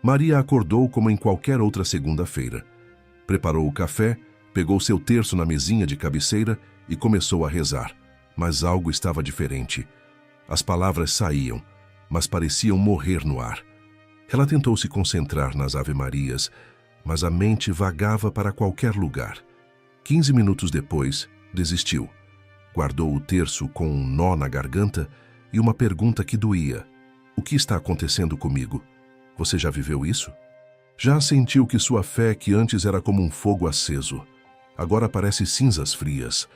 Maria acordou como em qualquer outra segunda-feira. Preparou o café, pegou seu terço na mesinha de cabeceira e começou a rezar. Mas algo estava diferente. As palavras saíam, mas pareciam morrer no ar. Ela tentou se concentrar nas Ave-Marias, mas a mente vagava para qualquer lugar. 15 minutos depois, desistiu. Guardou o terço com um nó na garganta e uma pergunta que doía. O que está acontecendo comigo? Você já viveu isso? Já sentiu que sua fé, que antes era como um fogo aceso, agora parece cinzas frias?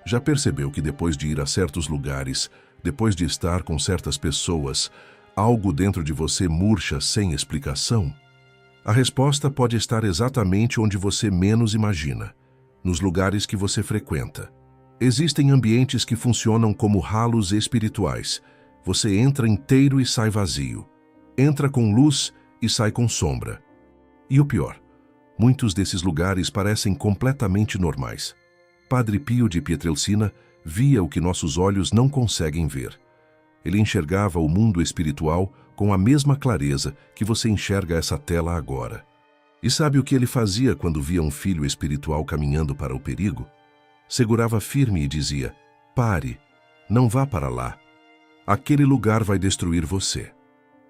Já percebeu que depois de ir a certos lugares, depois de estar com certas pessoas, algo dentro de você murcha sem explicação? A resposta pode estar exatamente onde você menos imagina, nos lugares que você frequenta. Existem ambientes que funcionam como ralos espirituais. Você entra inteiro e sai vazio. Entra com luz e sai com sombra. E o pior, muitos desses lugares parecem completamente normais. Padre Pio de Pietrelcina via o que nossos olhos não conseguem ver. Ele enxergava o mundo espiritual com a mesma clareza que você enxerga essa tela agora. E sabe o que ele fazia quando via um filho espiritual caminhando para o perigo? Segurava firme e dizia: pare, não vá para lá. Aquele lugar vai destruir você.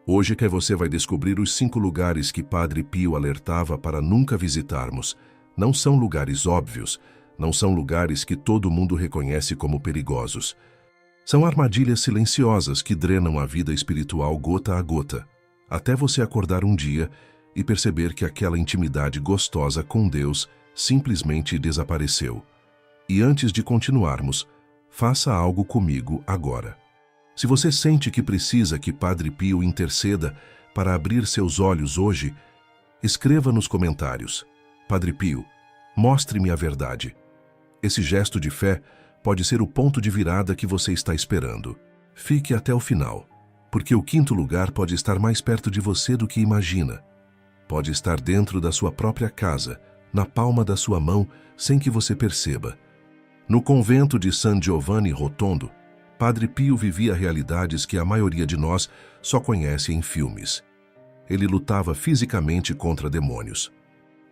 Hoje que você vai descobrir os 5 lugares que Padre Pio alertava para nunca visitarmos. Não são lugares óbvios, não são lugares que todo mundo reconhece como perigosos. São armadilhas silenciosas que drenam a vida espiritual gota a gota, até você acordar um dia e perceber que aquela intimidade gostosa com Deus simplesmente desapareceu. E antes de continuarmos, faça algo comigo agora. Se você sente que precisa que Padre Pio interceda para abrir seus olhos hoje, escreva nos comentários: Padre Pio, mostre-me a verdade. Esse gesto de fé pode ser o ponto de virada que você está esperando. Fique até o final, porque o 5º lugar pode estar mais perto de você do que imagina. Pode estar dentro da sua própria casa, na palma da sua mão, sem que você perceba. No convento de San Giovanni Rotondo, Padre Pio vivia realidades que a maioria de nós só conhece em filmes. Ele lutava fisicamente contra demônios.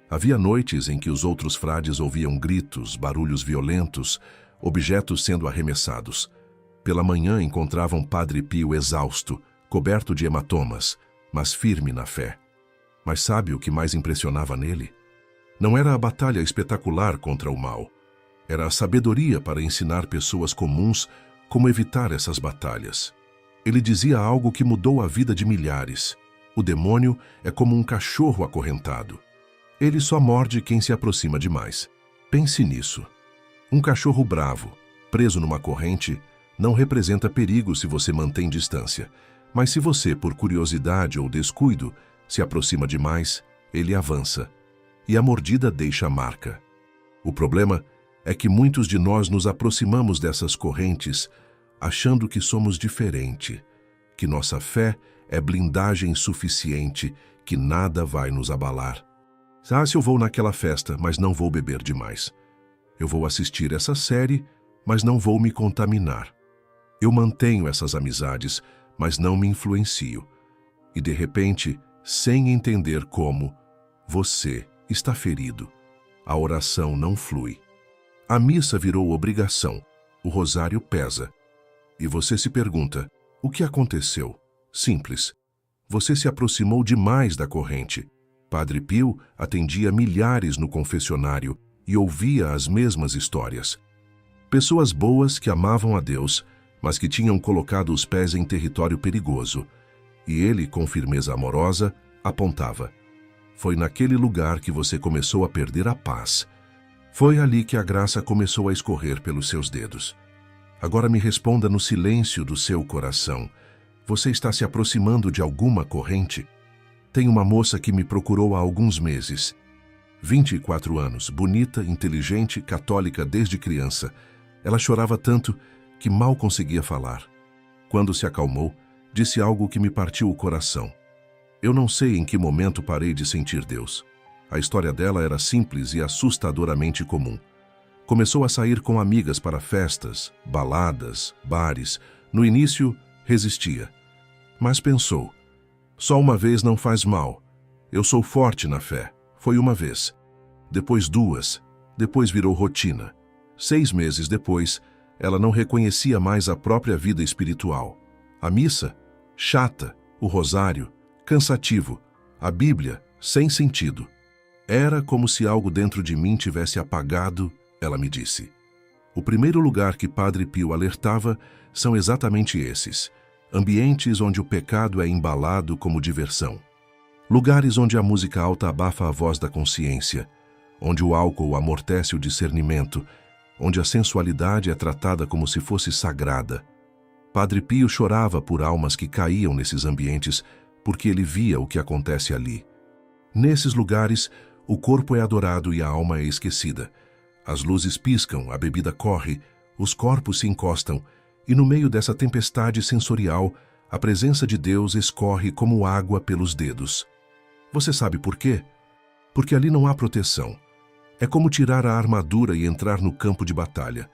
Havia noites em que os outros frades ouviam gritos, barulhos violentos, objetos sendo arremessados. Pela manhã encontravam Padre Pio exausto, coberto de hematomas, mas firme na fé. Mas sabe o que mais impressionava nele? Não era a batalha espetacular contra o mal. Era a sabedoria para ensinar pessoas comuns como evitar essas batalhas. Ele dizia algo que mudou a vida de milhares. O demônio é como um cachorro acorrentado. Ele só morde quem se aproxima demais. Pense nisso. Um cachorro bravo, preso numa corrente, não representa perigo se você mantém distância. Mas se você, por curiosidade ou descuido, se aproxima demais, ele avança. E a mordida deixa a marca. O problema é que muitos de nós nos aproximamos dessas correntes achando que somos diferente, que nossa fé é blindagem suficiente, que nada vai nos abalar. Se eu vou naquela festa, mas não vou beber demais. Eu vou assistir essa série, mas não vou me contaminar. Eu mantenho essas amizades, mas não me influencio. E de repente, sem entender como, você está ferido. A oração não flui. A missa virou obrigação, o rosário pesa. E você se pergunta, o que aconteceu? Simples. Você se aproximou demais da corrente. Padre Pio atendia milhares no confessionário e ouvia as mesmas histórias. Pessoas boas que amavam a Deus, mas que tinham colocado os pés em território perigoso. E ele, com firmeza amorosa, apontava. Foi naquele lugar que você começou a perder a paz. Foi ali que a graça começou a escorrer pelos seus dedos. Agora me responda no silêncio do seu coração. Você está se aproximando de alguma corrente? Tem uma moça que me procurou há alguns meses. 24 anos, bonita, inteligente, católica desde criança. Ela chorava tanto que mal conseguia falar. Quando se acalmou, disse algo que me partiu o coração. Eu não sei em que momento parei de sentir Deus. A história dela era simples e assustadoramente comum. Começou a sair com amigas para festas, baladas, bares. No início, resistia. Mas pensou, só uma vez não faz mal. Eu sou forte na fé. Foi uma vez. Depois 2. Depois virou rotina. 6 meses depois, ela não reconhecia mais a própria vida espiritual. A missa? Chata. O rosário? Cansativo. A Bíblia? Sem sentido. Era como se algo dentro de mim tivesse apagado, ela me disse. O primeiro lugar que Padre Pio alertava são exatamente esses. Ambientes onde o pecado é embalado como diversão. Lugares onde a música alta abafa a voz da consciência, onde o álcool amortece o discernimento, onde a sensualidade é tratada como se fosse sagrada. Padre Pio chorava por almas que caíam nesses ambientes porque ele via o que acontece ali. Nesses lugares, o corpo é adorado e a alma é esquecida. As luzes piscam, a bebida corre, os corpos se encostam, e no meio dessa tempestade sensorial, a presença de Deus escorre como água pelos dedos. Você sabe por quê? Porque ali não há proteção. É como tirar a armadura e entrar no campo de batalha.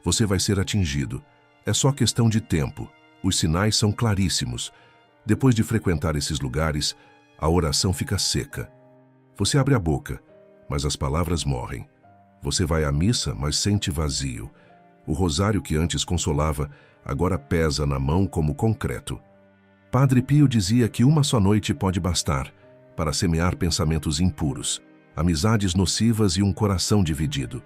Você vai ser atingido. É só questão de tempo. Os sinais são claríssimos. Depois de frequentar esses lugares, a oração fica seca. Você abre a boca, mas as palavras morrem. Você vai à missa, mas sente vazio. O rosário que antes consolava, agora pesa na mão como concreto. Padre Pio dizia que uma só noite pode bastar para semear pensamentos impuros, amizades nocivas e um coração dividido.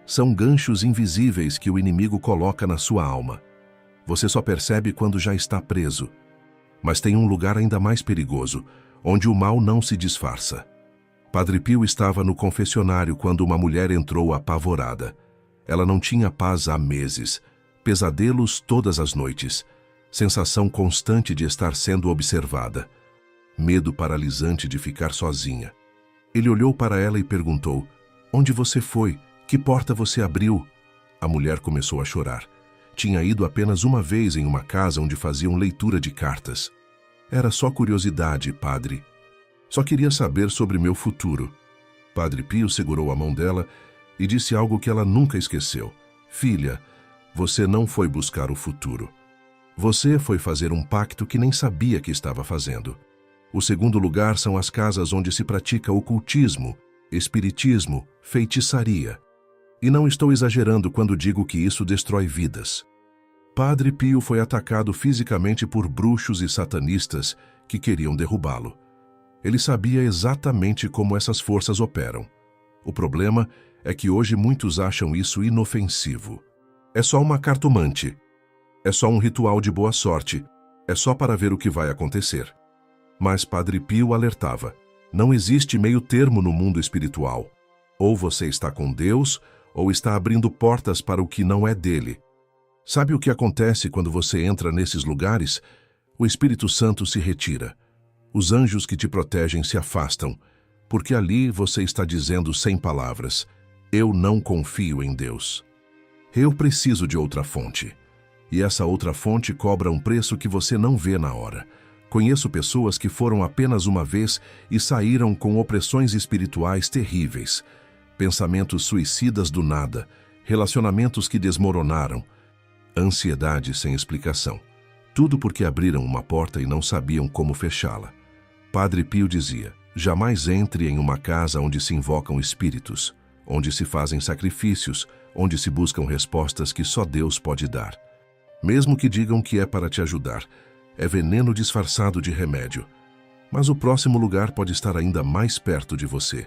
São ganchos invisíveis que o inimigo coloca na sua alma. Você só percebe quando já está preso. Mas tem um lugar ainda mais perigoso, onde o mal não se disfarça. Padre Pio estava no confessionário quando uma mulher entrou apavorada. Ela não tinha paz há meses, pesadelos todas as noites, sensação constante de estar sendo observada, medo paralisante de ficar sozinha. Ele olhou para ela e perguntou: "Onde você foi? Que porta você abriu?" A mulher começou a chorar. Tinha ido apenas uma vez em uma casa onde faziam leitura de cartas. "Era só curiosidade, padre. Só queria saber sobre meu futuro." Padre Pio segurou a mão dela e disse algo que ela nunca esqueceu. "Filha, você não foi buscar o futuro. Você foi fazer um pacto que nem sabia que estava fazendo. O segundo lugar são as casas onde se pratica ocultismo, espiritismo, feitiçaria. E não estou exagerando quando digo que isso destrói vidas." Padre Pio foi atacado fisicamente por bruxos e satanistas que queriam derrubá-lo. Ele sabia exatamente como essas forças operam. O problema é que hoje muitos acham isso inofensivo. É só uma cartomante. É só um ritual de boa sorte. É só para ver o que vai acontecer. Mas Padre Pio alertava: não existe meio termo no mundo espiritual. Ou você está com Deus, ou está abrindo portas para o que não é dele. Sabe o que acontece quando você entra nesses lugares? O Espírito Santo se retira. Os anjos que te protegem se afastam, porque ali você está dizendo sem palavras: eu não confio em Deus. Eu preciso de outra fonte. E essa outra fonte cobra um preço que você não vê na hora. Conheço pessoas que foram apenas uma vez e saíram com opressões espirituais terríveis, pensamentos suicidas do nada, relacionamentos que desmoronaram, ansiedade sem explicação. Tudo porque abriram uma porta e não sabiam como fechá-la. Padre Pio dizia: jamais entre em uma casa onde se invocam espíritos, onde se fazem sacrifícios, onde se buscam respostas que só Deus pode dar. Mesmo que digam que é para te ajudar, é veneno disfarçado de remédio. Mas o próximo lugar pode estar ainda mais perto de você.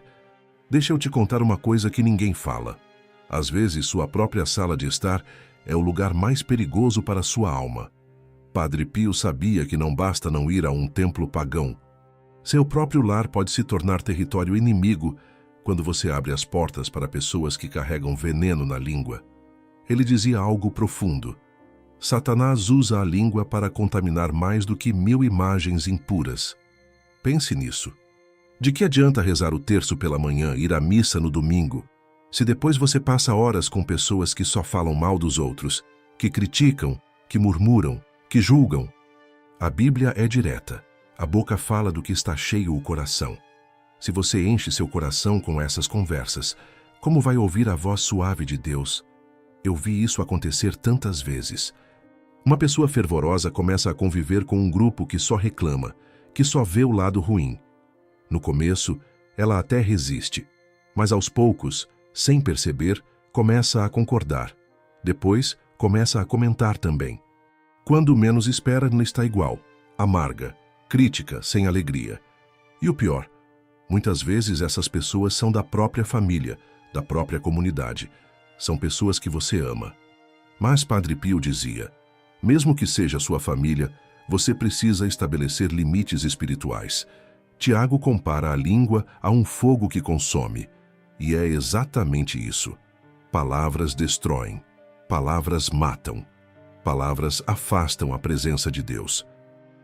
Deixa eu te contar uma coisa que ninguém fala. Às vezes, sua própria sala de estar é o lugar mais perigoso para sua alma. Padre Pio sabia que não basta não ir a um templo pagão. Seu próprio lar pode se tornar território inimigo quando você abre as portas para pessoas que carregam veneno na língua. Ele dizia algo profundo: Satanás usa a língua para contaminar mais do que 1000 imagens impuras. Pense nisso. De que adianta rezar o terço pela manhã, ir à missa no domingo, se depois você passa horas com pessoas que só falam mal dos outros, que criticam, que murmuram, que julgam? A Bíblia é direta. A boca fala do que está cheio o coração. Se você enche seu coração com essas conversas, como vai ouvir a voz suave de Deus? Eu vi isso acontecer tantas vezes. Uma pessoa fervorosa começa a conviver com um grupo que só reclama, que só vê o lado ruim. No começo, ela até resiste, mas aos poucos, sem perceber, começa a concordar. Depois, começa a comentar também. Quando menos espera, não está igual, amarga, crítica, sem alegria. E o pior, muitas vezes essas pessoas são da própria família, da própria comunidade. São pessoas que você ama. Mas Padre Pio dizia, mesmo que seja sua família, você precisa estabelecer limites espirituais. Tiago compara a língua a um fogo que consome. E é exatamente isso. Palavras destroem. Palavras matam. Palavras afastam a presença de Deus.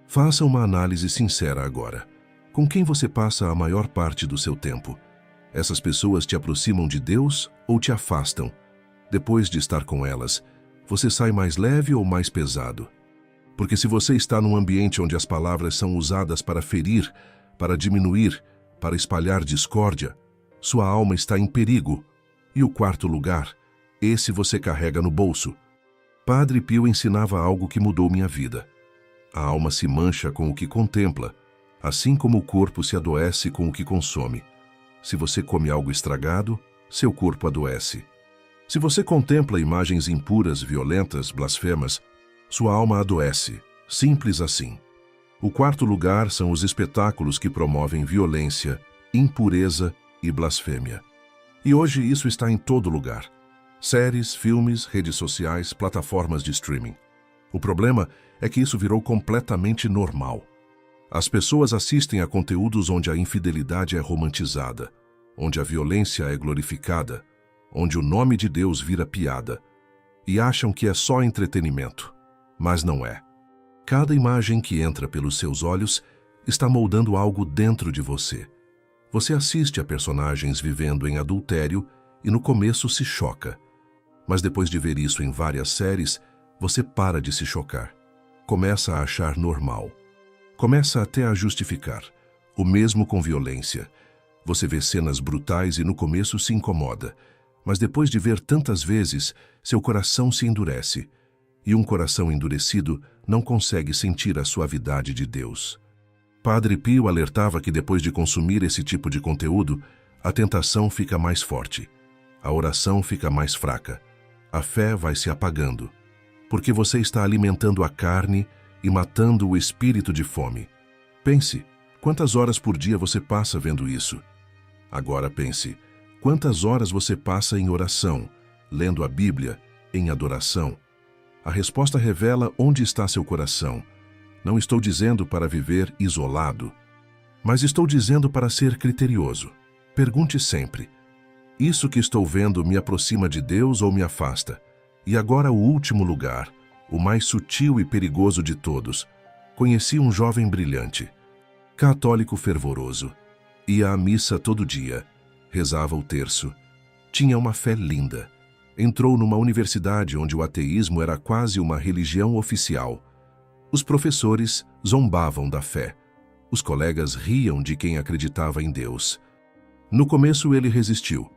Faça uma análise sincera agora. Com quem você passa a maior parte do seu tempo? Essas pessoas te aproximam de Deus ou te afastam? Depois de estar com elas, você sai mais leve ou mais pesado? Porque se você está num ambiente onde as palavras são usadas para ferir, para diminuir, para espalhar discórdia, sua alma está em perigo. E o quarto lugar, esse você carrega no bolso. Padre Pio ensinava algo que mudou minha vida. A alma se mancha com o que contempla, assim como o corpo se adoece com o que consome. Se você come algo estragado, seu corpo adoece. Se você contempla imagens impuras, violentas, blasfemas, sua alma adoece. Simples assim. O quarto lugar são os espetáculos que promovem violência, impureza e blasfêmia. E hoje isso está em todo lugar. Séries, filmes, redes sociais, plataformas de streaming. O problema é que isso virou completamente normal. As pessoas assistem a conteúdos onde a infidelidade é romantizada, onde a violência é glorificada, onde o nome de Deus vira piada, e acham que é só entretenimento, mas não é. Cada imagem que entra pelos seus olhos está moldando algo dentro de você. Você assiste a personagens vivendo em adultério e no começo se choca. Mas depois de ver isso em várias séries, você para de se chocar. Começa a achar normal. Começa até a justificar. O mesmo com violência. Você vê cenas brutais e no começo se incomoda. Mas depois de ver tantas vezes, seu coração se endurece. E um coração endurecido não consegue sentir a suavidade de Deus. Padre Pio alertava que depois de consumir esse tipo de conteúdo, a tentação fica mais forte. A oração fica mais fraca. A fé vai se apagando. Porque você está alimentando a carne e matando o espírito de fome. Pense, quantas horas por dia você passa vendo isso? Agora pense, quantas horas você passa em oração, lendo a Bíblia, em adoração? A resposta revela onde está seu coração. Não estou dizendo para viver isolado, mas estou dizendo para ser criterioso. Pergunte sempre, isso que estou vendo me aproxima de Deus ou me afasta? E agora o último lugar, o mais sutil e perigoso de todos. Conheci um jovem brilhante, católico fervoroso. Ia à missa todo dia, rezava o terço. Tinha uma fé linda. Entrou numa universidade onde o ateísmo era quase uma religião oficial. Os professores zombavam da fé. Os colegas riam de quem acreditava em Deus. No começo ele resistiu,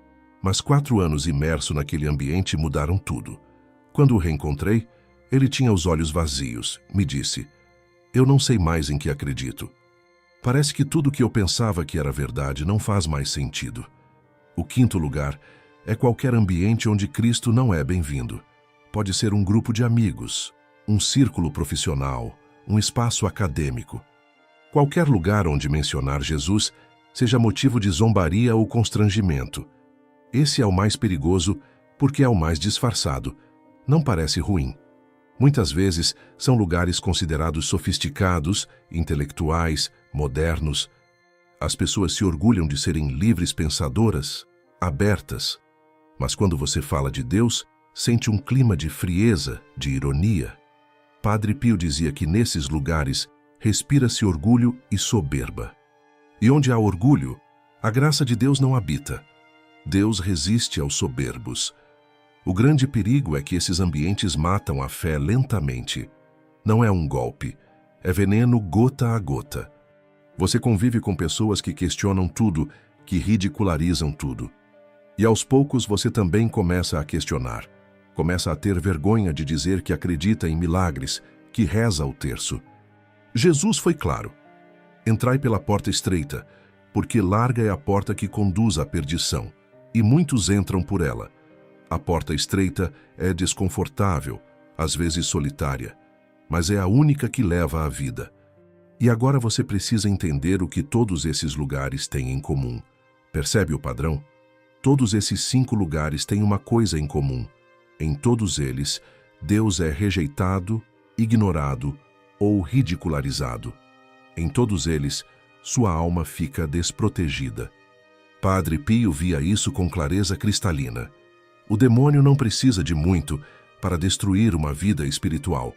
mas 4 anos imerso naquele ambiente mudaram tudo. Quando o reencontrei, ele tinha os olhos vazios. Me disse, eu não sei mais em que acredito. Parece que tudo que eu pensava que era verdade não faz mais sentido. O quinto lugar é qualquer ambiente onde Cristo não é bem-vindo. Pode ser um grupo de amigos, um círculo profissional, um espaço acadêmico. Qualquer lugar onde mencionar Jesus seja motivo de zombaria ou constrangimento. Esse é o mais perigoso porque é o mais disfarçado. Não parece ruim. Muitas vezes são lugares considerados sofisticados, intelectuais, modernos. As pessoas se orgulham de serem livres pensadoras, abertas. Mas quando você fala de Deus, sente um clima de frieza, de ironia. Padre Pio dizia que nesses lugares respira-se orgulho e soberba. E onde há orgulho, a graça de Deus não habita. Deus resiste aos soberbos. O grande perigo é que esses ambientes matam a fé lentamente. Não é um golpe, é veneno gota a gota. Você convive com pessoas que questionam tudo, que ridicularizam tudo. E aos poucos você também começa a questionar. Começa a ter vergonha de dizer que acredita em milagres, que reza o terço. Jesus foi claro. Entrai pela porta estreita, porque larga é a porta que conduz à perdição, e muitos entram por ela. A porta estreita é desconfortável, às vezes solitária, mas é a única que leva à vida. E agora você precisa entender o que todos esses lugares têm em comum. Percebe o padrão? Todos esses 5 lugares têm uma coisa em comum. Em todos eles, Deus é rejeitado, ignorado ou ridicularizado. Em todos eles, sua alma fica desprotegida. Padre Pio via isso com clareza cristalina. O demônio não precisa de muito para destruir uma vida espiritual.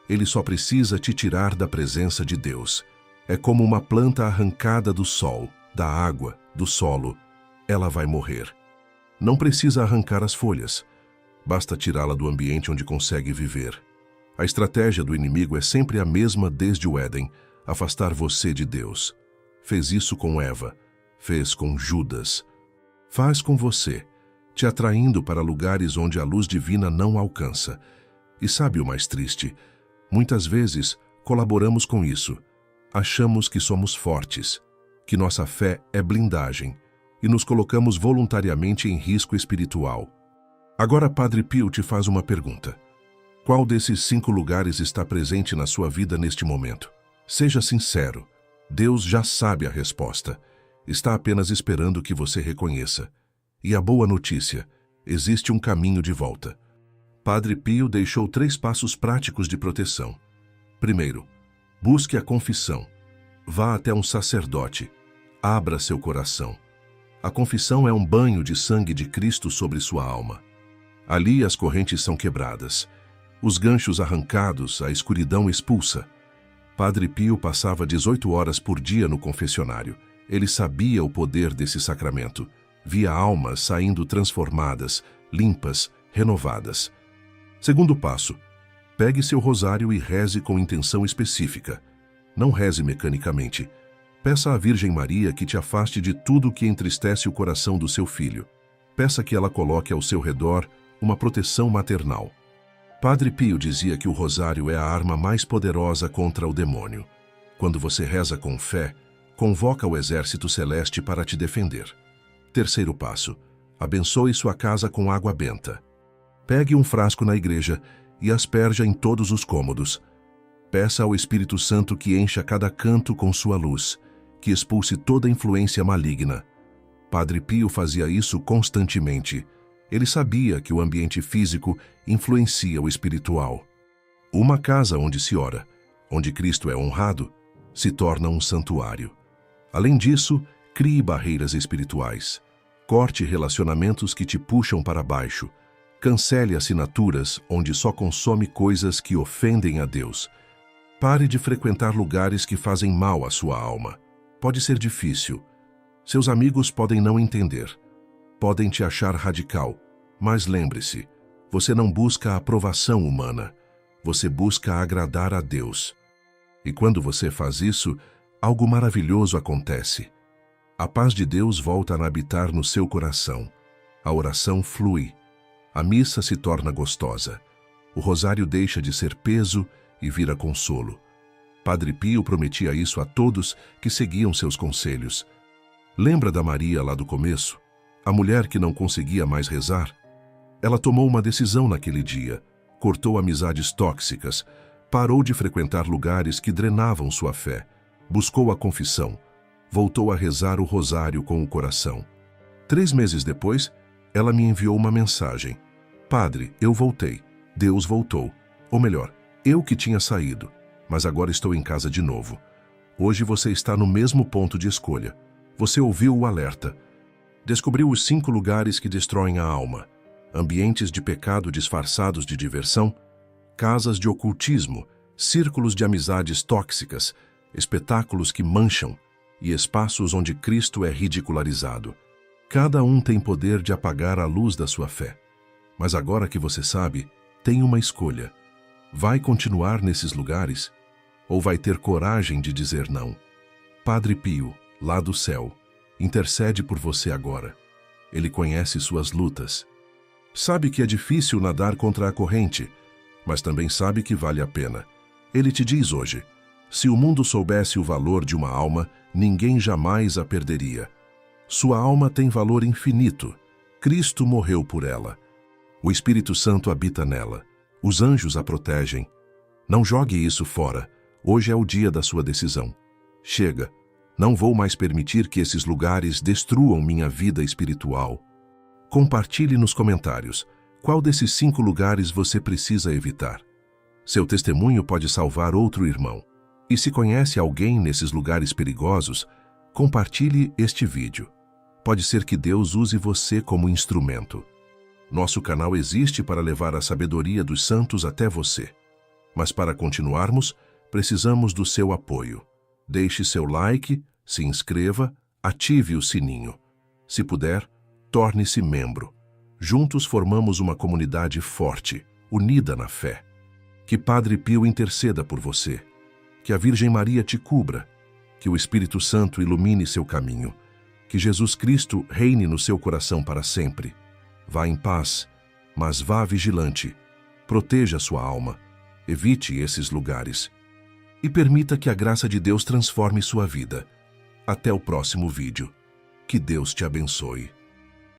Ele só precisa te tirar da presença de Deus. É como uma planta arrancada do sol, da água, do solo. Ela vai morrer. Não precisa arrancar as folhas. Basta tirá-la do ambiente onde consegue viver. A estratégia do inimigo é sempre a mesma desde o Éden, afastar você de Deus. Fez isso com Eva, fez com Judas. Faz com você, te atraindo para lugares onde a luz divina não alcança. E sabe o mais triste? Muitas vezes colaboramos com isso. Achamos que somos fortes, que nossa fé é blindagem, e nos colocamos voluntariamente em risco espiritual. Agora Padre Pio te faz uma pergunta. Qual desses 5 lugares está presente na sua vida neste momento? Seja sincero. Deus já sabe a resposta. Está apenas esperando que você reconheça. E a boa notícia, existe um caminho de volta. Padre Pio deixou 3 passos práticos de proteção. Primeiro, busque a confissão. Vá até um sacerdote. Abra seu coração. A confissão é um banho de sangue de Cristo sobre sua alma. Ali as correntes são quebradas, os ganchos arrancados, a escuridão expulsa. Padre Pio passava 18 horas por dia no confessionário. Ele sabia o poder desse sacramento. Via almas saindo transformadas, limpas, renovadas. Segundo passo, pegue seu rosário e reze com intenção específica. Não reze mecanicamente. Peça à Virgem Maria que te afaste de tudo que entristece o coração do seu filho. Peça que ela coloque ao seu redor uma proteção maternal. Padre Pio dizia que o rosário é a arma mais poderosa contra o demônio. Quando você reza com fé, convoca o exército celeste para te defender. Terceiro passo, abençoe sua casa com água benta. Pegue um frasco na igreja e asperja em todos os cômodos. Peça ao Espírito Santo que encha cada canto com sua luz, que expulse toda influência maligna. Padre Pio fazia isso constantemente. Ele sabia que o ambiente físico influencia o espiritual. Uma casa onde se ora, onde Cristo é honrado, se torna um santuário. Além disso, crie barreiras espirituais. Corte relacionamentos que te puxam para baixo. Cancele assinaturas onde só consome coisas que ofendem a Deus. Pare de frequentar lugares que fazem mal à sua alma. Pode ser difícil. Seus amigos podem não entender. Podem te achar radical. Mas lembre-se, você não busca a aprovação humana. Você busca agradar a Deus. E quando você faz isso, algo maravilhoso acontece. A paz de Deus volta a habitar no seu coração. A oração flui. A missa se torna gostosa. O rosário deixa de ser peso e vira consolo. Padre Pio prometia isso a todos que seguiam seus conselhos. Lembra da Maria lá do começo? A mulher que não conseguia mais rezar? Ela tomou uma decisão naquele dia. Cortou amizades tóxicas. Parou de frequentar lugares que drenavam sua fé. Buscou a confissão. Voltou a rezar o rosário com o coração. 3 meses depois, ela me enviou uma mensagem. Padre, eu voltei. Deus voltou. Ou melhor, eu que tinha saído, mas agora estou em casa de novo. Hoje você está no mesmo ponto de escolha. Você ouviu o alerta. Descobriu os 5 lugares que destroem a alma. Ambientes de pecado disfarçados de diversão, casas de ocultismo, círculos de amizades tóxicas, espetáculos que mancham e espaços onde Cristo é ridicularizado. Cada um tem poder de apagar a luz da sua fé. Mas agora que você sabe, tem uma escolha. Vai continuar nesses lugares ou vai ter coragem de dizer não? Padre Pio, lá do céu, intercede por você agora. Ele conhece suas lutas. Sabe que é difícil nadar contra a corrente, mas também sabe que vale a pena. Ele te diz hoje, Se o mundo soubesse o valor de uma alma, ninguém jamais a perderia. Sua alma tem valor infinito. Cristo morreu por ela. O Espírito Santo habita nela. Os anjos a protegem. Não jogue isso fora. Hoje é o dia da sua decisão. Chega. Não vou mais permitir que esses lugares destruam minha vida espiritual. Compartilhe nos comentários qual desses 5 lugares você precisa evitar. Seu testemunho pode salvar outro irmão. E se conhece alguém nesses lugares perigosos, compartilhe este vídeo. Pode ser que Deus use você como instrumento. Nosso canal existe para levar a sabedoria dos santos até você. Mas para continuarmos, precisamos do seu apoio. Deixe seu like, se inscreva, ative o sininho. Se puder, torne-se membro. Juntos formamos uma comunidade forte, unida na fé. Que Padre Pio interceda por você. Que a Virgem Maria te cubra. Que o Espírito Santo ilumine seu caminho. Que Jesus Cristo reine no seu coração para sempre. Vá em paz, mas vá vigilante. Proteja sua alma. Evite esses lugares. E permita que a graça de Deus transforme sua vida. Até o próximo vídeo. Que Deus te abençoe.